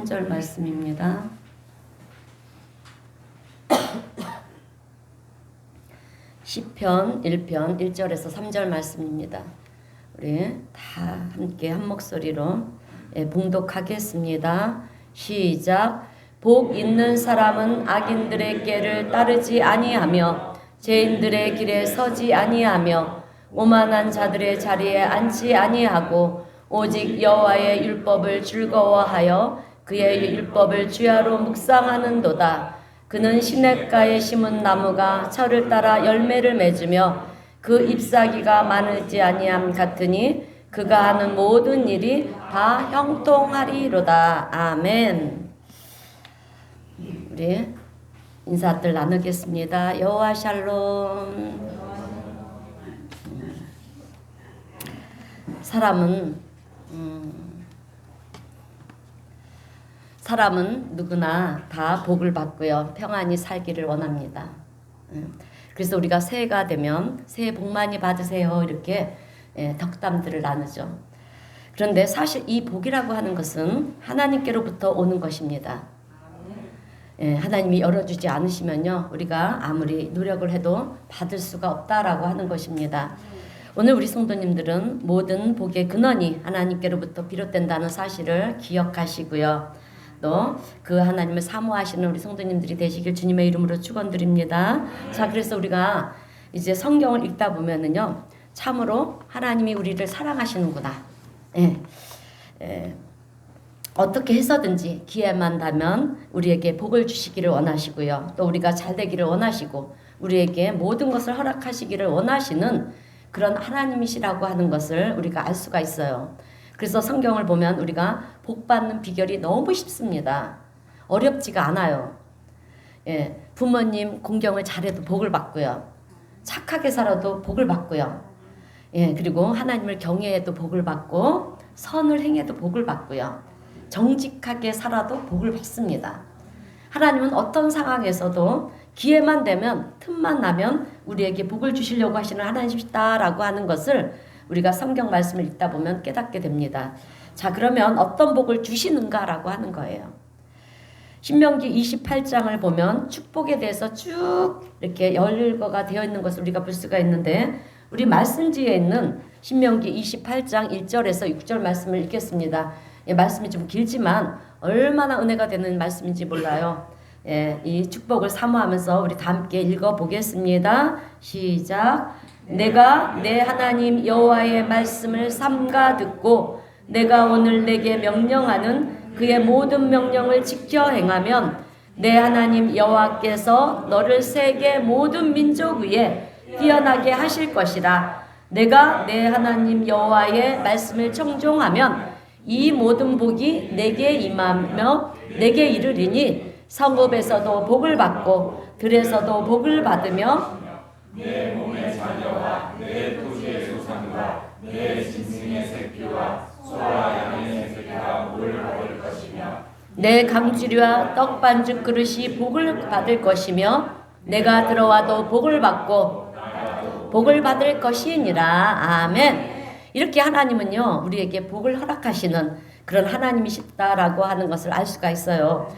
3절 말씀입니다. 시편 1편 1절에서 3절 말씀입니다. 우리 다 함께 한 목소리로 봉독하겠습니다. 시작. 복 있는 사람은 악인들의 꾀를 따르지 아니하며 죄인들의 길에 서지 아니하며 오만한 자들의 자리에 앉지 아니하고 오직 여호와의 율법을 즐거워하여 그의 율법을 주야로 묵상하는도다. 그는 시냇가에 심은 나무가 철을 따라 열매를 맺으며 그 잎사귀가 마르지 아니함 같으니 그가 하는 모든 일이 다 형통하리로다. 아멘. 우리 인사들 나누겠습니다. 여호와 샬롬. 사람은 누구나 다 복을 받고요. 평안히 살기를 원합니다. 그래서 우리가 새해가 되면 새해 복 많이 받으세요. 이렇게 덕담들을 나누죠. 그런데 사실 이 복이라고 하는 것은 하나님께로부터 오는 것입니다. 하나님이 열어주지 않으시면요. 우리가 아무리 노력을 해도 받을 수가 없다라고 하는 것입니다. 오늘 우리 성도님들은 모든 복의 근원이 하나님께로부터 비롯된다는 사실을 기억하시고요. 또 그 하나님을 사모하시는 우리 성도님들이 되시길 주님의 이름으로 축원드립니다. 자, 그래서 우리가 이제 성경을 읽다 보면은요, 참으로 하나님이 우리를 사랑하시는구나. 어떻게 해서든지 기회만 되면 우리에게 복을 주시기를 원하시고요. 또 우리가 잘 되기를 원하시고 우리에게 모든 것을 허락하시기를 원하시는 그런 하나님이시라고 하는 것을 우리가 알 수가 있어요. 그래서 성경을 보면 우리가 복 받는 비결이 너무 쉽습니다. 어렵지가 않아요. 부모님 공경을 잘해도 복을 받고요. 착하게 살아도 복을 받고요. 그리고 하나님을 경외해도 복을 받고 선을 행해도 복을 받고요. 정직하게 살아도 복을 받습니다. 하나님은 어떤 상황에서도 기회만 되면 틈만 나면 우리에게 복을 주시려고 하시는 하나님이시다라고 하는 것을 우리가 성경 말씀을 읽다 보면 깨닫게 됩니다. 자, 그러면 어떤 복을 주시는가라고 하는 거예요. 신명기 28장을 보면 축복에 대해서 쭉 이렇게 열거가 되어 있는 것을 우리가 볼 수가 있는데 우리 말씀지에 있는 신명기 28장 1절에서 6절 말씀을 읽겠습니다. 말씀이 좀 길지만 얼마나 은혜가 되는 말씀인지 몰라요. 이 축복을 사모하면서 우리 다 함께 읽어보겠습니다. 시작. 내가 내 하나님 여호와의 말씀을 삼가 듣고 내가 오늘 내게 명령하는 그의 모든 명령을 지켜 행하면 내 하나님 여호와께서 너를 세계 모든 민족 위에 뛰어나게 하실 것이라. 내가 내 하나님 여호와의 말씀을 청종하면 이 모든 복이 내게 임하며 내게 이르리니 성읍에서도 복을 받고 들에서도 복을 받으며 내 몸의 자녀와 내 토지의 소산과 내 짐승의 새끼와 소와 양의 새끼가 복을 받을 것이며 내 강주리와 떡 반죽 그릇이 복을 받을 것이며 내가 들어와도 복을 받고 복을 받을 것이니라. 아멘. 이렇게 하나님은요 우리에게 복을 허락하시는 그런 하나님이시다라고 하는 것을 알 수가 있어요.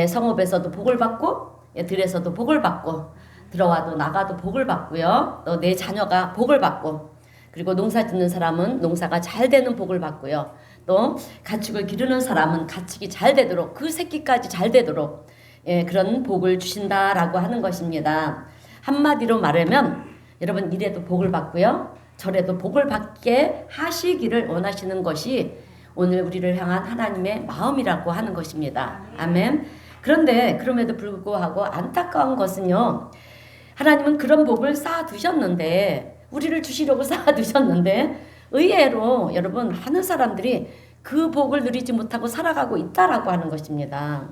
성읍에서도 복을 받고 들에서도 복을 받고 들어와도 나가도 복을 받고요. 또 내 자녀가 복을 받고 그리고 농사 짓는 사람은 농사가 잘 되는 복을 받고요. 또 가축을 기르는 사람은 가축이 잘 되도록 그 새끼까지 잘 되도록 그런 복을 주신다라고 하는 것입니다. 한마디로 말하면 여러분 이래도 복을 받고요. 저래도 복을 받게 하시기를 원하시는 것이 오늘 우리를 향한 하나님의 마음이라고 하는 것입니다. 아멘. 그런데 그럼에도 불구하고 안타까운 것은요. 하나님은 그런 복을 쌓아두셨는데 우리를 주시려고 쌓아두셨는데 의외로 여러분 많은 사람들이 그 복을 누리지 못하고 살아가고 있다라고 하는 것입니다.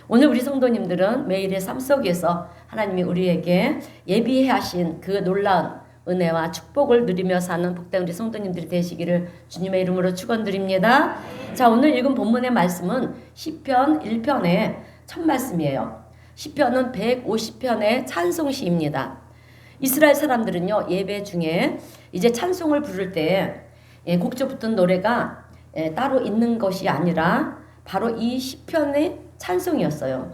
오늘 우리 성도님들은 매일의 삶 속에서 하나님이 우리에게 예비해 하신 그 놀라운 은혜와 축복을 누리며 사는 복된 우리 성도님들이 되시기를 주님의 이름으로 축원드립니다. 자, 오늘 읽은 본문의 말씀은 시편 1편의 첫 말씀이에요. 시편은 150편의 찬송시입니다. 이스라엘 사람들은요 예배 중에 이제 찬송을 부를 때 곡조 붙은 노래가 따로 있는 것이 아니라 바로 이 시편의 찬송이었어요.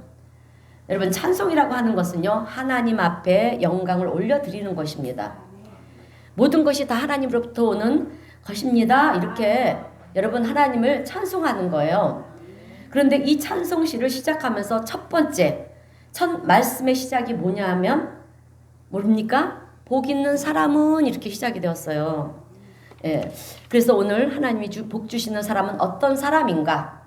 여러분, 찬송이라고 하는 것은요, 하나님 앞에 영광을 올려드리는 것입니다. 모든 것이 다 하나님으로부터 오는 것입니다. 이렇게 여러분 하나님을 찬송하는 거예요. 그런데 이 찬송시를 시작하면서 첫 번째 첫 말씀의 시작이 뭐냐 하면 뭡니까? 복 있는 사람은 이렇게 시작이 되었어요. 예, 그래서 오늘 하나님이 복 주시는 사람은 어떤 사람인가?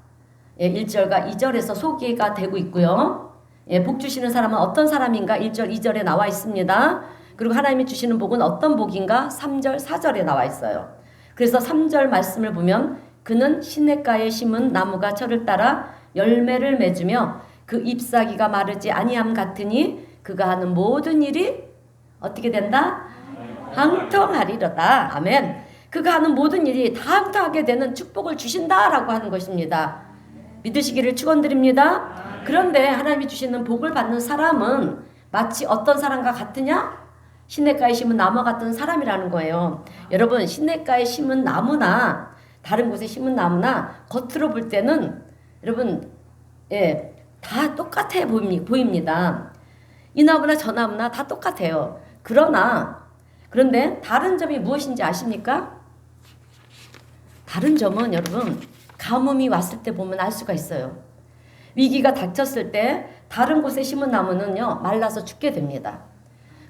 예, 1절과 2절에서 소개가 되고 있고요. 예, 복 주시는 사람은 어떤 사람인가? 1절, 2절에 나와 있습니다. 그리고 하나님이 주시는 복은 어떤 복인가? 3절, 4절에 나와 있어요. 그래서 3절 말씀을 보면 그는 시냇가에 심은 나무가 철을 따라 열매를 맺으며 그 잎사귀가 마르지 아니함 같으니 그가 하는 모든 일이 어떻게 된다? 항통하리로다. 아멘. 그가 하는 모든 일이 다 항통하게 되는 축복을 주신다라고 하는 것입니다. 믿으시기를 축원드립니다. 그런데 하나님이 주시는 복을 받는 사람은 마치 어떤 사람과 같으냐? 시냇가에 심은 나무 같은 사람이라는 거예요. 여러분, 시냇가에 심은 나무나 다른 곳에 심은 나무나 겉으로 볼 때는 여러분, 예, 다 똑같아 보입니다. 이 나무나 저 나무나 다 똑같아요. 그런데 다른 점이 무엇인지 아십니까? 다른 점은 여러분, 가뭄이 왔을 때 보면 알 수가 있어요. 위기가 닥쳤을 때 다른 곳에 심은 나무는요, 말라서 죽게 됩니다.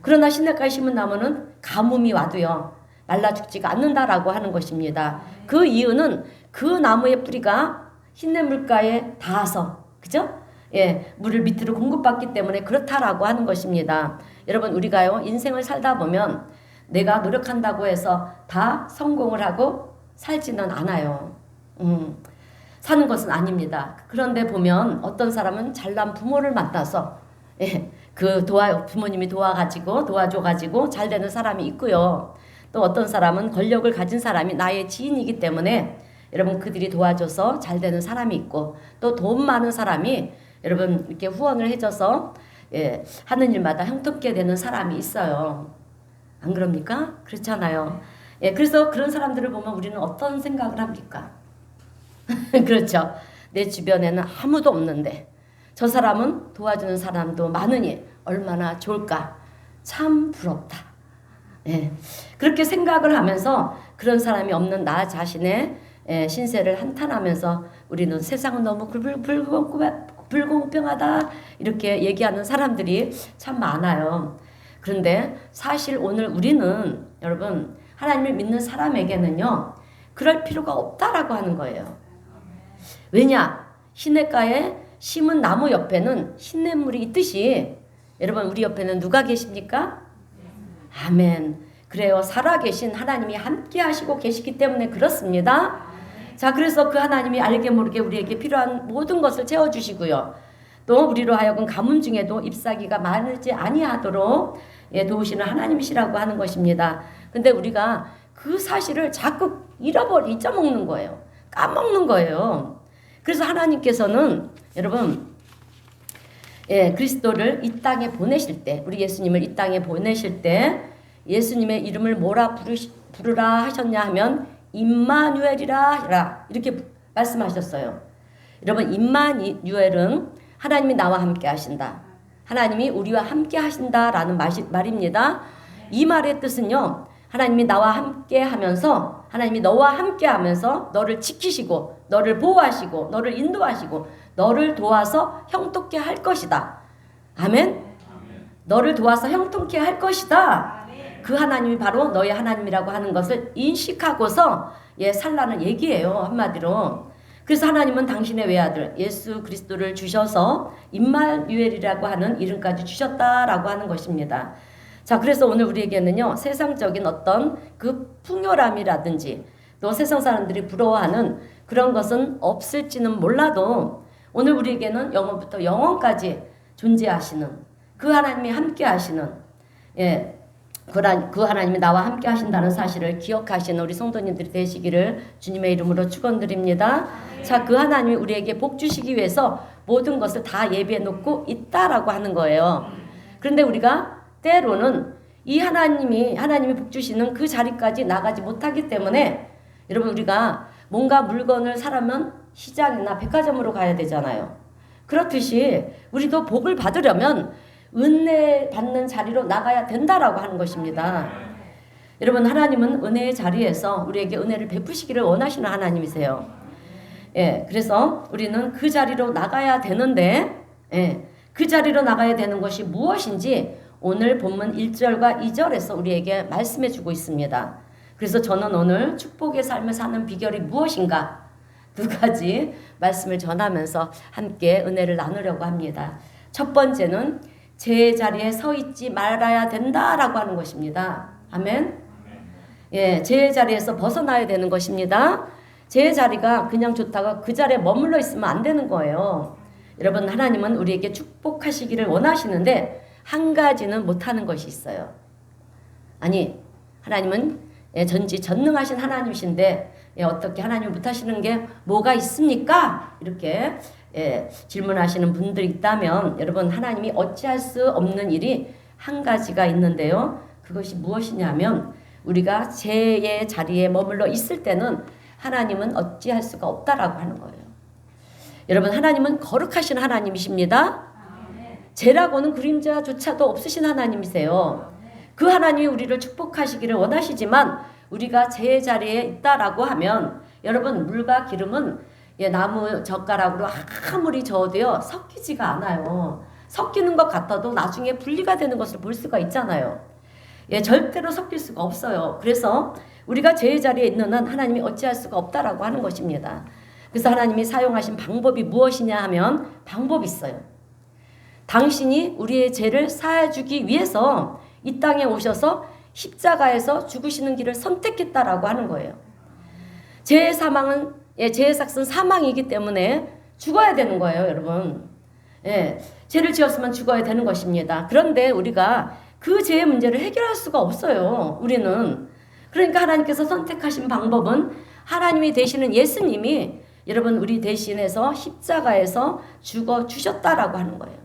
그러나 시냇가에 심은 나무는 가뭄이 와도요, 말라 죽지가 않는다라고 하는 것입니다. 그 이유는 그 나무의 뿌리가 시냇물가에 닿아서, 그죠? 예, 물을 밑으로 공급받기 때문에 그렇다라고 하는 것입니다. 여러분, 우리가요, 인생을 살다 보면 내가 노력한다고 해서 다 성공을 하고 살지는 않아요. 사는 것은 아닙니다. 그런데 보면 어떤 사람은 잘난 부모를 만나서, 예, 부모님이 도와줘가지고 잘 되는 사람이 있고요. 또 어떤 사람은 권력을 가진 사람이 나의 지인이기 때문에 여러분 그들이 도와줘서 잘 되는 사람이 있고, 또 돈 많은 사람이 여러분 이렇게 후원을 해줘서, 예, 하는 일마다 형통케 되는 사람이 있어요. 안 그럽니까? 그렇잖아요. 예, 그래서 그런 사람들을 보면 우리는 어떤 생각을 합니까? 그렇죠. 내 주변에는 아무도 없는데 저 사람은 도와주는 사람도 많으니 얼마나 좋을까? 참 부럽다. 예, 그렇게 생각을 하면서 그런 사람이 없는 나 자신의, 예, 신세를 한탄하면서 우리는 세상은 너무 불공평하다 이렇게 얘기하는 사람들이 참 많아요. 그런데 사실 오늘 우리는 여러분 하나님을 믿는 사람에게는요, 그럴 필요가 없다라고 하는 거예요. 왜냐? 시냇가에 심은 나무 옆에는 시냇물이 있듯이 여러분 우리 옆에는 누가 계십니까? 아멘. 그래요. 살아계신 하나님이 함께 하시고 계시기 때문에 그렇습니다. 자, 그래서 그 하나님이 알게 모르게 우리에게 필요한 모든 것을 채워주시고요. 또 우리로 하여금 가뭄 중에도 잎사귀가 마르지 아니하도록, 예, 도우시는 하나님이시라고 하는 것입니다. 근데 우리가 그 사실을 자꾸 잊어먹는 거예요. 까먹는 거예요. 그래서 하나님께서는 여러분, 예, 그리스도를 이 땅에 보내실 때, 우리 예수님을 이 땅에 보내실 때 예수님의 이름을 뭐라 부르라 하셨냐 하면 임마누엘이라 이렇게 말씀하셨어요. 여러분, 임마누엘은 하나님이 나와 함께 하신다. 하나님이 우리와 함께 하신다라는 말입니다. 이 말의 뜻은요, 하나님이 나와 함께 하면서, 하나님이 너와 함께 하면서 너를 지키시고 너를 보호하시고 너를 인도하시고 너를 도와서 형통케 할 것이다. 아멘. 너를 도와서 형통케 할 것이다. 그 하나님이 바로 너의 하나님이라고 하는 것을 인식하고서, 예, 살라는 얘기예요, 한마디로. 그래서 하나님은 당신의 외아들 예수 그리스도를 주셔서 임마누엘이라고 하는 이름까지 주셨다라고 하는 것입니다. 자, 그래서 오늘 우리에게는요, 세상적인 어떤 그 풍요람이라든지 또 세상 사람들이 부러워하는 그런 것은 없을지는 몰라도 오늘 우리에게는 영원부터 영원까지 존재하시는 그 하나님이 함께 하시는, 예, 그 하나님이 나와 함께 하신다는 사실을 기억하시는 우리 성도님들이 되시기를 주님의 이름으로 축원드립니다. 자, 그 하나님이 우리에게 복 주시기 위해서 모든 것을 다 예비해 놓고 있다라고 하는 거예요. 그런데 우리가 때로는 이 하나님이 복 주시는 그 자리까지 나가지 못하기 때문에 여러분 우리가 뭔가 물건을 사려면 시장이나 백화점으로 가야 되잖아요. 그렇듯이 우리도 복을 받으려면 은혜 받는 자리로 나가야 된다라고 하는 것입니다. 여러분, 하나님은 은혜의 자리에서 우리에게 은혜를 베푸시기를 원하시는 하나님이세요. 예, 그래서 우리는 그 자리로 나가야 되는데, 예, 그 자리로 나가야 되는 것이 무엇인지 오늘 본문 1절과 2절에서 우리에게 말씀해 주고 있습니다. 그래서 저는 오늘 축복의 삶을 사는 비결이 무엇인가 두 가지 말씀을 전하면서 함께 은혜를 나누려고 합니다. 첫 번째는 제 자리에 서 있지 말아야 된다라고 하는 것입니다. 아멘. 예, 제 자리에서 벗어나야 되는 것입니다. 제 자리가 그냥 좋다가 그 자리에 머물러 있으면 안 되는 거예요. 여러분, 하나님은 우리에게 축복하시기를 원하시는데 한 가지는 못하는 것이 있어요. 아니, 하나님은 전지전능하신 하나님이신데 어떻게 하나님 못하시는 게 뭐가 있습니까? 이렇게 질문하시는 분들이 있다면 여러분, 하나님이 어찌할 수 없는 일이 한 가지가 있는데요. 그것이 무엇이냐면 우리가 죄의 자리에 머물러 있을 때는 하나님은 어찌할 수가 없다라고 하는 거예요. 여러분, 하나님은 거룩하신 하나님이십니다. 죄라고는 그림자조차도 없으신 하나님이세요. 그 하나님이 우리를 축복하시기를 원하시지만 우리가 죄의 자리에 있다라고 하면 여러분, 물과 기름은 나무 젓가락으로 아무리 저어도요 섞이지가 않아요. 섞이는 것 같아도 나중에 분리가 되는 것을 볼 수가 있잖아요. 절대로 섞일 수가 없어요. 그래서 우리가 죄의 자리에 있는 한 하나님이 어찌할 수가 없다라고 하는 것입니다. 그래서 하나님이 사용하신 방법이 무엇이냐 하면 방법이 있어요. 당신이 우리의 죄를 사해주기 위해서 이 땅에 오셔서 십자가에서 죽으시는 길을 선택했다라고 하는 거예요. 죄의 사망은 죄의 삭은 사망이기 때문에 죽어야 되는 거예요, 여러분. 죄를 지었으면 죽어야 되는 것입니다. 그런데 우리가 그 죄의 문제를 해결할 수가 없어요. 우리는. 그러니까 하나님께서 선택하신 방법은 하나님이 되시는 예수님이 여러분 우리 대신해서 십자가에서 죽어 주셨다라고 하는 거예요.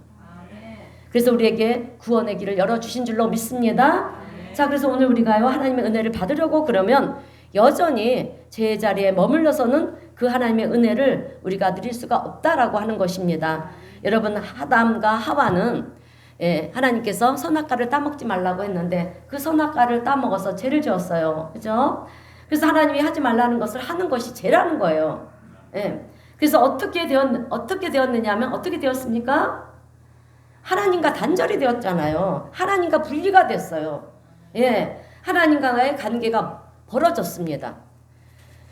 그래서 우리에게 구원의 길을 열어주신 줄로 믿습니다. 자, 그래서 오늘 우리가요 하나님의 은혜를 받으려고 그러면 여전히 제 자리에 머물러서는 그 하나님의 은혜를 우리가 누릴 수가 없다라고 하는 것입니다. 여러분, 아담과 하와는 하나님께서 선악과를 따먹지 말라고 했는데 그 선악과를 따먹어서 죄를 지었어요. 그죠? 그래서 하나님이 하지 말라는 것을 하는 것이 죄라는 거예요. 그래서 어떻게 되었느냐 하면 어떻게 되었습니까? 하나님과 단절이 되었잖아요. 하나님과 분리가 됐어요. 하나님과의 관계가 벌어졌습니다.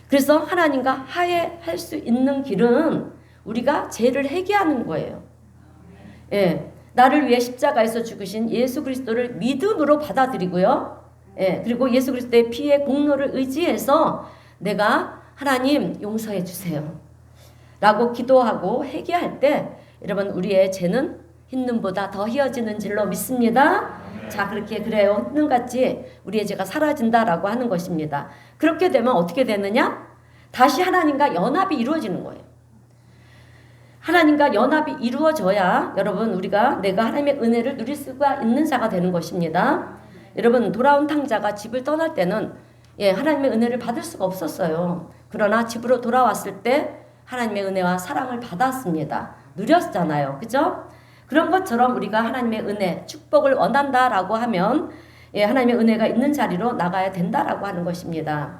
그래서 하나님과 화해할 수 있는 길은 우리가 죄를 회개하는 거예요. 나를 위해 십자가에서 죽으신 예수 그리스도를 믿음으로 받아들이고요. 그리고 예수 그리스도의 피의 공로를 의지해서 내가 하나님 용서해 주세요 라고 기도하고 회개할 때 여러분 우리의 죄는 흰눈보다 더 희어지는 줄로 믿습니다. 자, 그래요. 흰눈같이 우리의 죄가 사라진다라고 하는 것입니다. 그렇게 되면 어떻게 되느냐? 다시 하나님과 연합이 이루어지는 거예요. 하나님과 연합이 이루어져야 여러분 내가 하나님의 은혜를 누릴 수가 있는 자가 되는 것입니다. 여러분, 돌아온 탕자가 집을 떠날 때는 하나님의 은혜를 받을 수가 없었어요. 그러나 집으로 돌아왔을 때 하나님의 은혜와 사랑을 받았습니다. 누렸잖아요. 그죠? 그런 것처럼 우리가 하나님의 은혜, 축복을 원한다라고 하면 하나님의 은혜가 있는 자리로 나가야 된다라고 하는 것입니다.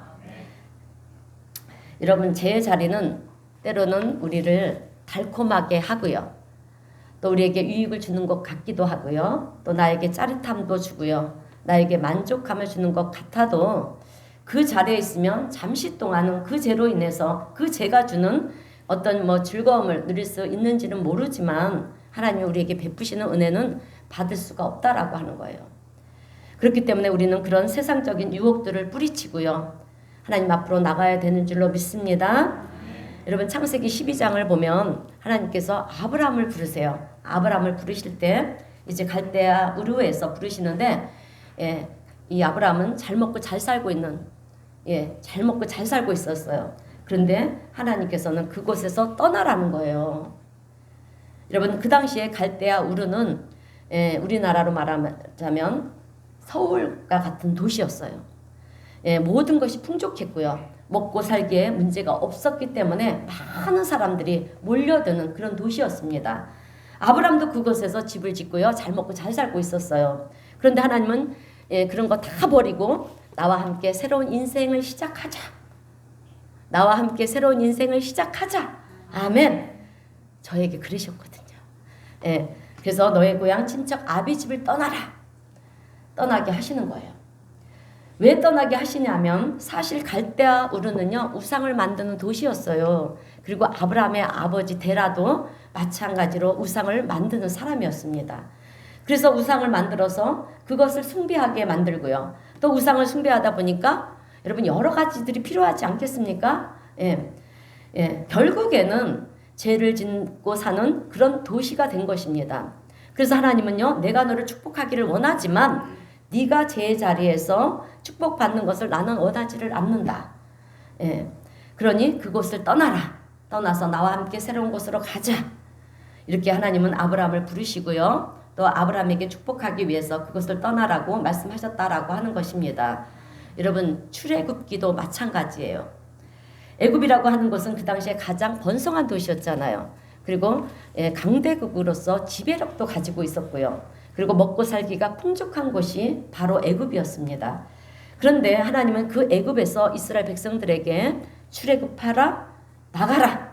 여러분, 제 자리는 때로는 우리를 달콤하게 하고요. 또 우리에게 유익을 주는 것 같기도 하고요. 또 나에게 짜릿함도 주고요. 나에게 만족감을 주는 것 같아도 그 자리에 있으면 잠시 동안은 그 죄로 인해서 그 죄가 주는 어떤 즐거움을 누릴 수 있는지는 모르지만 하나님이 우리에게 베푸시는 은혜는 받을 수가 없다라고 하는 거예요. 그렇기 때문에 우리는 그런 세상적인 유혹들을 뿌리치고요. 하나님 앞으로 나가야 되는 줄로 믿습니다. 여러분, 창세기 12장을 보면 하나님께서 아브라함을 부르세요. 아브라함을 부르실 때 이제 갈대아 우르에서 부르시는데 이 아브라함은 잘 먹고 잘 살고 있었어요. 그런데 하나님께서는 그곳에서 떠나라는 거예요. 여러분, 그 당시에 갈대아 우르는 우리나라로 말하자면 서울과 같은 도시였어요. 모든 것이 풍족했고요. 먹고 살기에 문제가 없었기 때문에 많은 사람들이 몰려드는 그런 도시였습니다. 아브람도 그곳에서 집을 짓고요. 잘 먹고 잘 살고 있었어요. 그런데 하나님은 그런 거 다 버리고 나와 함께 새로운 인생을 시작하자. 나와 함께 새로운 인생을 시작하자. 아멘. 저에게 그러셨거든요. 그래서 너의 고향 친척 아비 집을 떠나라. 떠나게 하시는 거예요. 왜 떠나게 하시냐면 사실 갈대아 우르는요 우상을 만드는 도시였어요. 그리고 아브라함의 아버지 데라도 마찬가지로 우상을 만드는 사람이었습니다. 그래서 우상을 만들어서 그것을 숭배하게 만들고요. 또 우상을 숭배하다 보니까 여러분 여러 가지들이 필요하지 않겠습니까? 결국에는 죄를 짓고 사는 그런 도시가 된 것입니다. 그래서 하나님은요 내가 너를 축복하기를 원하지만 네가 제 자리에서 축복받는 것을 나는 원하지를 않는다. 그러니 그곳을 떠나라. 떠나서 나와 함께 새로운 곳으로 가자. 이렇게 하나님은 아브라함을 부르시고요. 또 아브라함에게 축복하기 위해서 그것을 떠나라고 말씀하셨다라고 하는 것입니다. 여러분 출애굽기도 마찬가지예요. 애굽이라고 하는 것은 그 당시에 가장 번성한 도시였잖아요. 그리고 강대국으로서 지배력도 가지고 있었고요. 그리고 먹고 살기가 풍족한 곳이 바로 애굽이었습니다. 그런데 하나님은 그 애굽에서 이스라엘 백성들에게 출애굽하라, 나가라.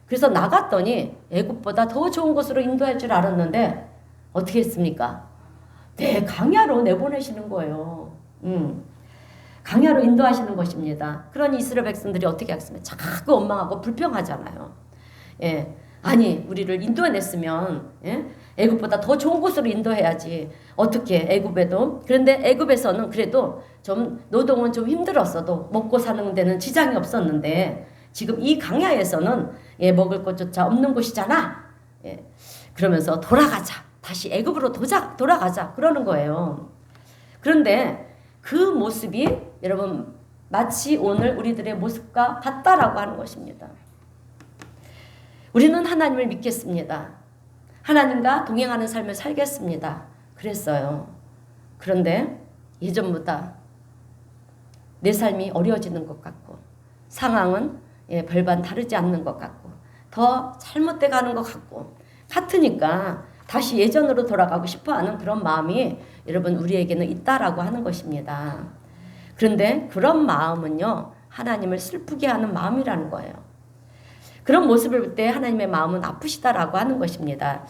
그래서 나갔더니 애굽보다 더 좋은 곳으로 인도할 줄 알았는데 어떻게 했습니까? 강야로 내보내시는 거예요. 강야로 인도하시는 것입니다. 그러니 이스라엘 백성들이 어떻게 하겠습니까? 자꾸 원망하고 불평하잖아요. 아니 우리를 인도해냈으면 애굽보다 더 좋은 곳으로 인도해야지. 어떻게 애굽에도 그런데 애굽에서는 그래도 좀 노동은 좀 힘들었어도 먹고 사는 데는 지장이 없었는데 지금 이 강야에서는 먹을 것조차 없는 곳이잖아. 그러면서 돌아가자. 다시 애굽으로 돌아가자. 그러는 거예요. 그런데 그 모습이 여러분 마치 오늘 우리들의 모습과 같다라고 하는 것입니다. 우리는 하나님을 믿겠습니다. 하나님과 동행하는 삶을 살겠습니다. 그랬어요. 그런데 예전보다 내 삶이 어려워지는 것 같고 상황은 별반 다르지 않는 것 같고 더 잘못돼 가는 것 같으니까 다시 예전으로 돌아가고 싶어하는 그런 마음이 여러분 우리에게는 있다라고 하는 것입니다. 그런데 그런 마음은요 하나님을 슬프게 하는 마음이라는 거예요. 그런 모습을 볼 때 하나님의 마음은 아프시다라고 하는 것입니다.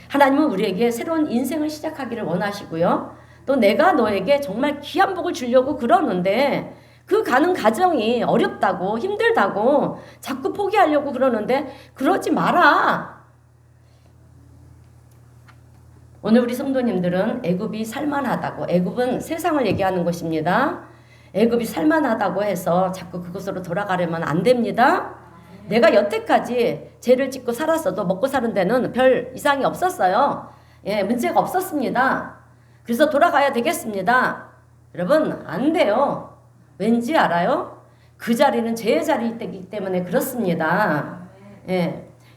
하나님은 우리에게 새로운 인생을 시작하기를 원하시고요. 또 내가 너에게 정말 귀한 복을 주려고 그러는데 그 가는 과정이 어렵다고 힘들다고 자꾸 포기하려고 그러는데 그러지 마라. 오늘 우리 성도님들은 애굽이 살만하다고, 애굽은 세상을 얘기하는 것입니다. 애굽이 살만하다고 해서 자꾸 그곳으로 돌아가려면 안 됩니다. 내가 여태까지 죄를 짓고 살았어도 먹고 사는 데는 별 이상이 없었어요. 문제가 없었습니다. 그래서 돌아가야 되겠습니다. 여러분 안 돼요. 왠지 알아요? 그 자리는 죄의 자리이기 때문에 그렇습니다.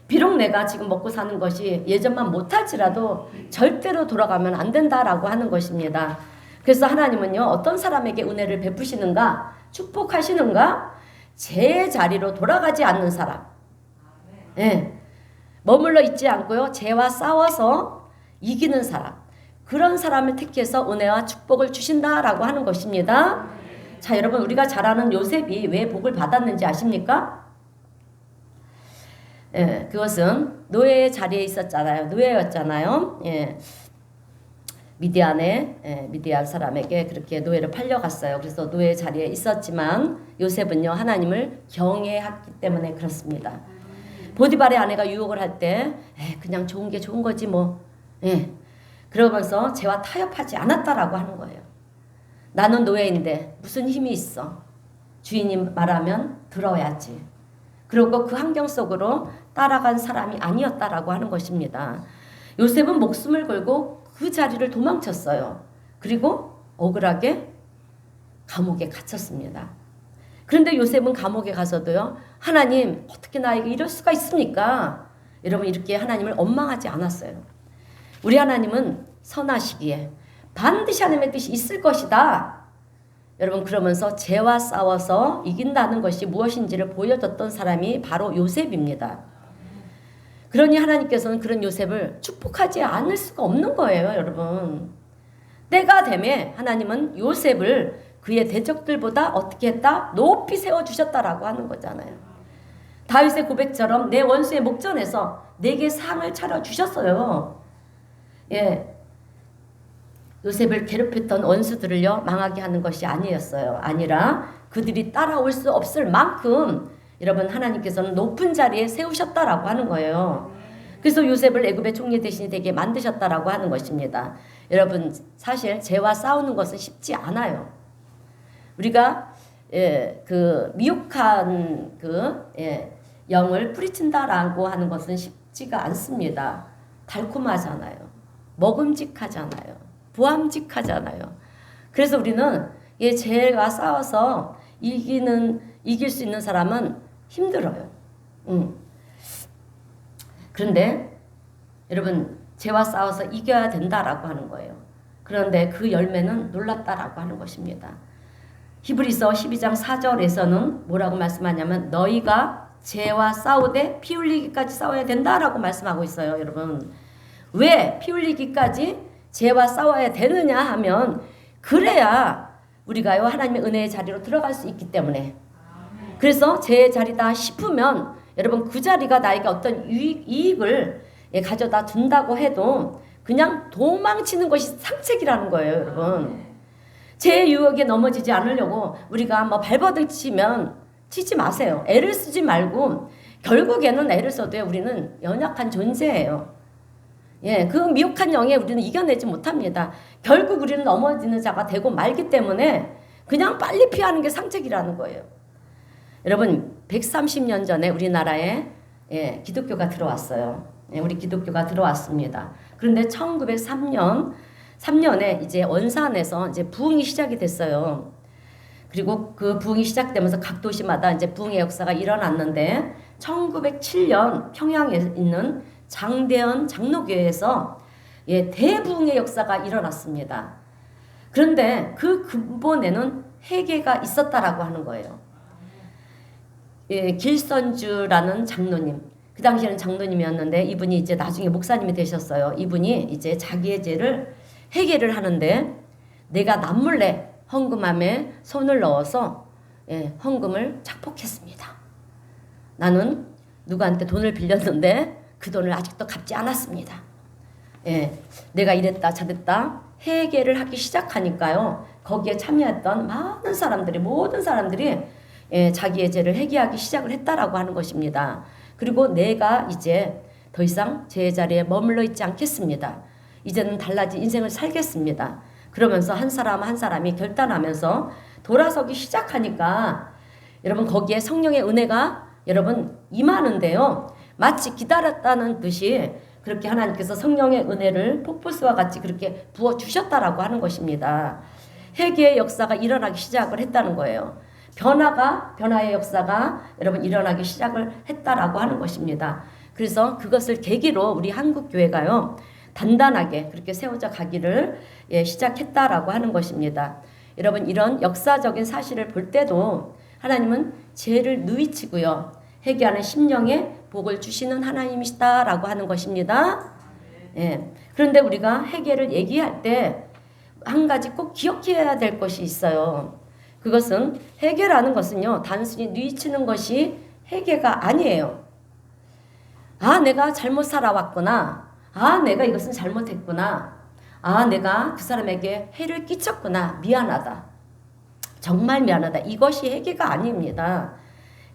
비록 내가 지금 먹고 사는 것이 예전만 못할지라도 절대로 돌아가면 안 된다라고 하는 것입니다. 그래서 하나님은요 어떤 사람에게 은혜를 베푸시는가? 축복하시는가? 제 자리로 돌아가지 않는 사람. 머물러 있지 않고요. 죄와 싸워서 이기는 사람. 그런 사람을 택해서 은혜와 축복을 주신다라고 하는 것입니다. 자, 여러분 우리가 잘 아는 요셉이 왜 복을 받았는지 아십니까? 그것은 노예의 자리에 있었잖아요. 노예였잖아요. 미디안 사람에게 그렇게 노예를 팔려갔어요. 그래서 노예 자리에 있었지만 요셉은요 하나님을 경외했기 때문에 그렇습니다. 보디발의 아내가 유혹을 할 때 그냥 좋은 게 좋은 거지 뭐. 그러면서 죄와 타협하지 않았다라고 하는 거예요. 나는 노예인데 무슨 힘이 있어. 주인이 말하면 들어야지. 그리고 그 환경 속으로 따라간 사람이 아니었다라고 하는 것입니다. 요셉은 목숨을 걸고 그 자리를 도망쳤어요. 그리고 억울하게 감옥에 갇혔습니다. 그런데 요셉은 감옥에 가서도요. 하나님 어떻게 나에게 이럴 수가 있습니까? 여러분 이렇게 하나님을 원망하지 않았어요. 우리 하나님은 선하시기에 반드시 하나님의 뜻이 있을 것이다. 여러분 그러면서 죄와 싸워서 이긴다는 것이 무엇인지를 보여줬던 사람이 바로 요셉입니다. 그러니 하나님께서는 그런 요셉을 축복하지 않을 수가 없는 거예요, 여러분. 때가 되매 하나님은 요셉을 그의 대적들보다 어떻게 했다? 높이 세워주셨다라고 하는 거잖아요. 다윗의 고백처럼 내 원수의 목전에서 내게 상을 차려주셨어요. 예. 요셉을 괴롭혔던 원수들을요 망하게 하는 것이 아니었어요. 아니라 그들이 따라올 수 없을 만큼 여러분 하나님께서는 높은 자리에 세우셨다라고 하는 거예요. 그래서 요셉을 애굽의 총리 대신이 되게 만드셨다라고 하는 것입니다. 여러분 사실 죄와 싸우는 것은 쉽지 않아요. 우리가 그 미혹한 그 영을 뿌리친다라고 하는 것은 쉽지가 않습니다. 달콤하잖아요. 먹음직하잖아요. 부함직하잖아요. 그래서 우리는 죄와 싸워서 이길 수 있는 사람은 힘들어요. 그런데 여러분 죄와 싸워서 이겨야 된다라고 하는 거예요. 그런데 그 열매는 놀랍다라고 하는 것입니다. 히브리서 12장 4절에서는 뭐라고 말씀하냐면 너희가 죄와 싸우되 피 흘리기까지 싸워야 된다라고 말씀하고 있어요. 여러분 왜 피 흘리기까지 죄와 싸워야 되느냐 하면 그래야 우리가요 하나님의 은혜의 자리로 들어갈 수 있기 때문에. 그래서 죄의 자리다 싶으면 여러분 그 자리가 나에게 어떤 이익을 가져다 준다고 해도 그냥 도망치는 것이 상책이라는 거예요, 여러분. 죄의 유혹에 넘어지지 않으려고 우리가 뭐 발버둥 치지 마세요. 애를 쓰지 말고 결국에는 애를 써도 우리는 연약한 존재예요. 그 미혹한 영에 우리는 이겨내지 못합니다. 결국 우리는 넘어지는 자가 되고 말기 때문에 그냥 빨리 피하는 게 상책이라는 거예요. 여러분 130년 전에 우리나라에 기독교가 들어왔어요. 우리 기독교가 들어왔습니다. 그런데 1903년에 이제 원산에서 이제 부흥이 시작이 됐어요. 그리고 그 부흥이 시작되면서 각 도시마다 이제 부흥의 역사가 일어났는데 1907년 평양에 있는 장대현 장로교회에서 대부흥의 역사가 일어났습니다. 그런데 그 근본에는 회개가 있었다라고 하는 거예요. 길선주라는 장로님, 그 당시에는 장로님이었는데 이분이 이제 나중에 목사님이 되셨어요. 이분이 이제 자기의 죄를 회개를 하는데 내가 남몰래 헌금함에 손을 넣어서 헌금을 착복했습니다. 나는 누구한테 돈을 빌렸는데 그 돈을 아직도 갚지 않았습니다. 내가 이랬다 저랬다 회개를 하기 시작하니까요. 거기에 참여했던 모든 사람들이 자기의 죄를 회개하기 시작을 했다라고 하는 것입니다. 그리고 내가 이제 더 이상 제 자리에 머물러 있지 않겠습니다. 이제는 달라진 인생을 살겠습니다. 그러면서 한 사람 한 사람이 결단하면서 돌아서기 시작하니까 여러분 거기에 성령의 은혜가 여러분 임하는데요. 마치 기다렸다는 듯이 그렇게 하나님께서 성령의 은혜를 폭포수와 같이 그렇게 부어주셨다라고 하는 것입니다. 회개의 역사가 일어나기 시작을 했다는 거예요. 변화의 역사가 여러분 일어나기 시작을 했다라고 하는 것입니다. 그래서 그것을 계기로 우리 한국교회가요. 단단하게 그렇게 세워져 가기를 시작했다라고 하는 것입니다. 여러분 이런 역사적인 사실을 볼 때도 하나님은 죄를 누이치고요. 회개하는 심령에 복을 주시는 하나님이시다라고 하는 것입니다. 그런데 우리가 회개를 얘기할 때 한 가지 꼭 기억해야 될 것이 있어요. 그것은 회개라는 것은요. 단순히 누이치는 것이 회개가 아니에요. 내가 잘못 살아왔구나. 내가 이것은 잘못했구나. 내가 그 사람에게 해를 끼쳤구나. 미안하다. 정말 미안하다. 이것이 회개가 아닙니다.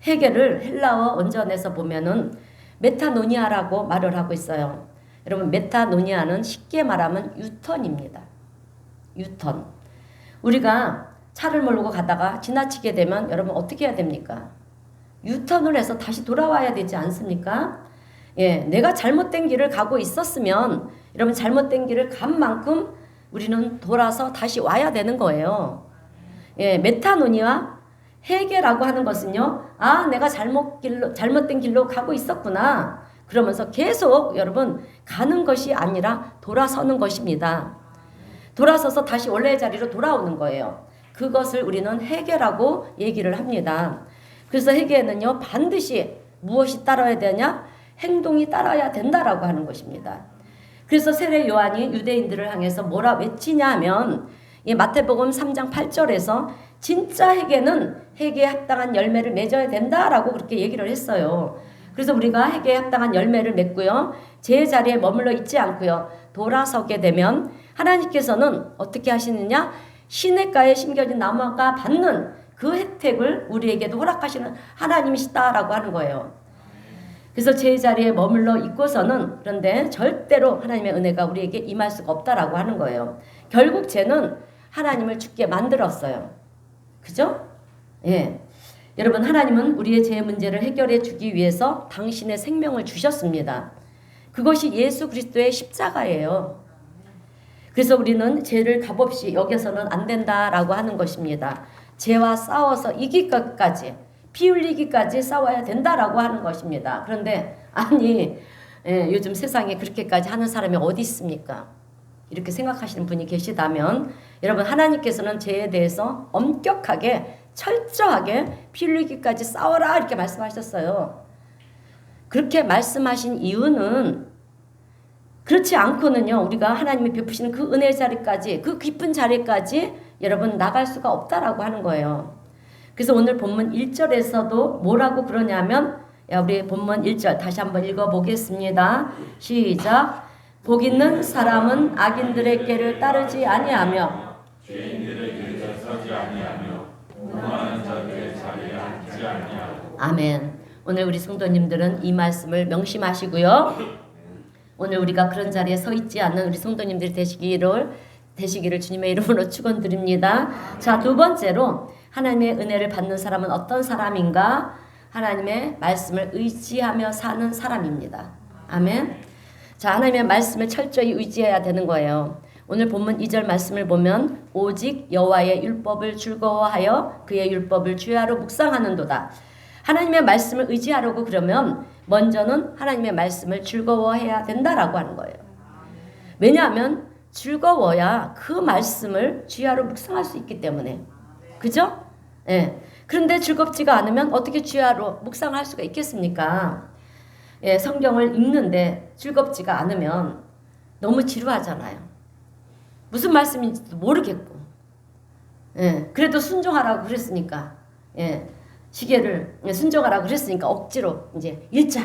회개를 헬라어 원전에서 보면은 메타노니아라고 말을 하고 있어요. 여러분 메타노니아는 쉽게 말하면 유턴입니다. 유턴. 우리가 차를 몰고 가다가 지나치게 되면 여러분 어떻게 해야 됩니까? 유턴을 해서 다시 돌아와야 되지 않습니까? 내가 잘못된 길을 가고 있었으면 여러분 잘못된 길을 간 만큼 우리는 돌아서 다시 와야 되는 거예요. 메타노니아 회개라고 하는 것은요. 내가 잘못된 길로 가고 있었구나. 그러면서 계속 여러분 가는 것이 아니라 돌아서는 것입니다. 돌아서서 다시 원래의 자리로 돌아오는 거예요. 그것을 우리는 회개라고 얘기를 합니다. 그래서 회개는요, 반드시 무엇이 따라야 되냐? 행동이 따라야 된다라고 하는 것입니다. 그래서 세례 요한이 유대인들을 향해서 뭐라 외치냐 하면 이 마태복음 3장 8절에서 진짜 회개는 회개에 합당한 열매를 맺어야 된다라고 그렇게 얘기를 했어요. 그래서 우리가 회개에 합당한 열매를 맺고요. 제자리에 머물러 있지 않고요. 돌아서게 되면 하나님께서는 어떻게 하시느냐? 시냇가에 심겨진 나무가 받는 그 혜택을 우리에게도 허락하시는 하나님이시다라고 하는 거예요. 그래서 제자리에 머물러 있고서는 그런데 절대로 하나님의 은혜가 우리에게 임할 수가 없다라고 하는 거예요. 결국 죄는 하나님을 죽게 만들었어요. 그죠? 예. 여러분, 하나님은 우리의 죄 문제를 해결해 주기 위해서 당신의 생명을 주셨습니다. 그것이 예수 그리스도의 십자가예요. 그래서 우리는 죄를 값없이 여겨서는 안 된다라고 하는 것입니다. 죄와 싸워서 이기까지, 피 흘리기까지 싸워야 된다라고 하는 것입니다. 그런데 아니, 요즘 세상에 그렇게까지 하는 사람이 어디 있습니까? 이렇게 생각하시는 분이 계시다면 여러분, 하나님께서는 죄에 대해서 엄격하게 철저하게 피 흘리기까지 싸워라 이렇게 말씀하셨어요. 그렇게 말씀하신 이유는 그렇지 않고는요, 우리가 하나님이 베푸시는 그 은혜의 자리까지, 그 깊은 자리까지 여러분 나갈 수가 없다라고 하는 거예요. 그래서 오늘 본문 1절에서도 뭐라고 그러냐면, 우리 본문 1절 다시 한번 읽어보겠습니다. 시작. 복 있는 사람은 악인들의 꾀를 따르지 아니하며 죄인들의 길에 서지 아니하며 오만한 자들의 자리에 앉지 아니하고. 아멘. 오늘 우리 성도님들은 이 말씀을 명심하시고요. 오늘 우리가 그런 자리에 서 있지 않는 우리 성도님들이 되시기를 주님의 이름으로 축원드립니다. 자, 두 번째로 하나님의 은혜를 받는 사람은 어떤 사람인가? 하나님의 말씀을 의지하며 사는 사람입니다. 아멘. 자, 하나님의 말씀을 철저히 의지해야 되는 거예요. 오늘 본문 2절 말씀을 보면 오직 여호와의 율법을 즐거워하여 그의 율법을 주야로 묵상하는도다. 하나님의 말씀을 의지하려고 그러면 먼저는 하나님의 말씀을 즐거워해야 된다라고 하는 거예요. 왜냐하면 즐거워야 그 말씀을 주야로 묵상할 수 있기 때문에. 그죠? 예. 그런데 즐겁지가 않으면 어떻게 주야로 묵상할 수가 있겠습니까? 예, 성경을 읽는데 즐겁지가 않으면 너무 지루하잖아요. 무슨 말씀인지도 모르겠고. 예, 그래도 순종하라고 그랬으니까. 예, 시계를 순종하라고 그랬으니까 억지로 이제 읽자.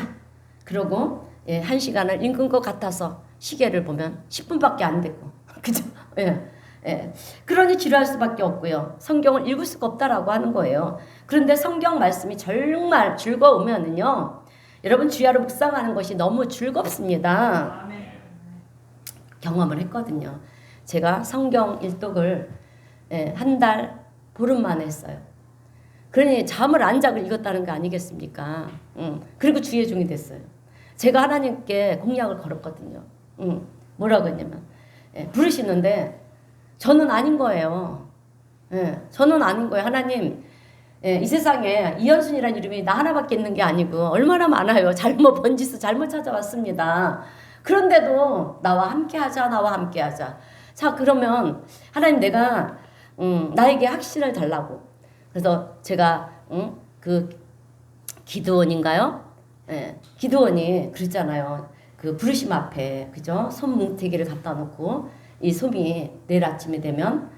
그러고 예, 1시간을 읽은 것 같아서 시계를 보면 10분밖에 안 되고. 그죠? 예. 예. 그러니 지루할 수밖에 없고요. 성경을 읽을 수가 없다라고 하는 거예요. 그런데 성경 말씀이 정말 즐거우면은요, 여러분 주야로 묵상하는 것이 너무 즐겁습니다. 경험을 했거든요. 제가 성경 일독을 한 달 보름 만에 했어요. 그러니 잠을 안 자고 읽었다는 거 아니겠습니까? 그리고 주의 종이 됐어요. 제가 하나님께 공약을 걸었거든요. 뭐라고 했냐면 부르시는데 저는 아닌 거예요. 저는 아닌 거예요. 하나님, 이 세상에 이현순이라는 이름이 나 하나밖에 있는 게 아니고 얼마나 많아요. 번지수 잘못 찾아왔습니다. 그런데도 나와 함께하자, 나와 함께하자. 자, 그러면 하나님 내가 나에게 확신을 달라고. 그래서 제가 그 기드온인가요? 기드온이 그랬잖아요. 그 부르심 앞에, 그죠? 손뭉태기를 갖다 놓고 이 솜이 내일 아침이 되면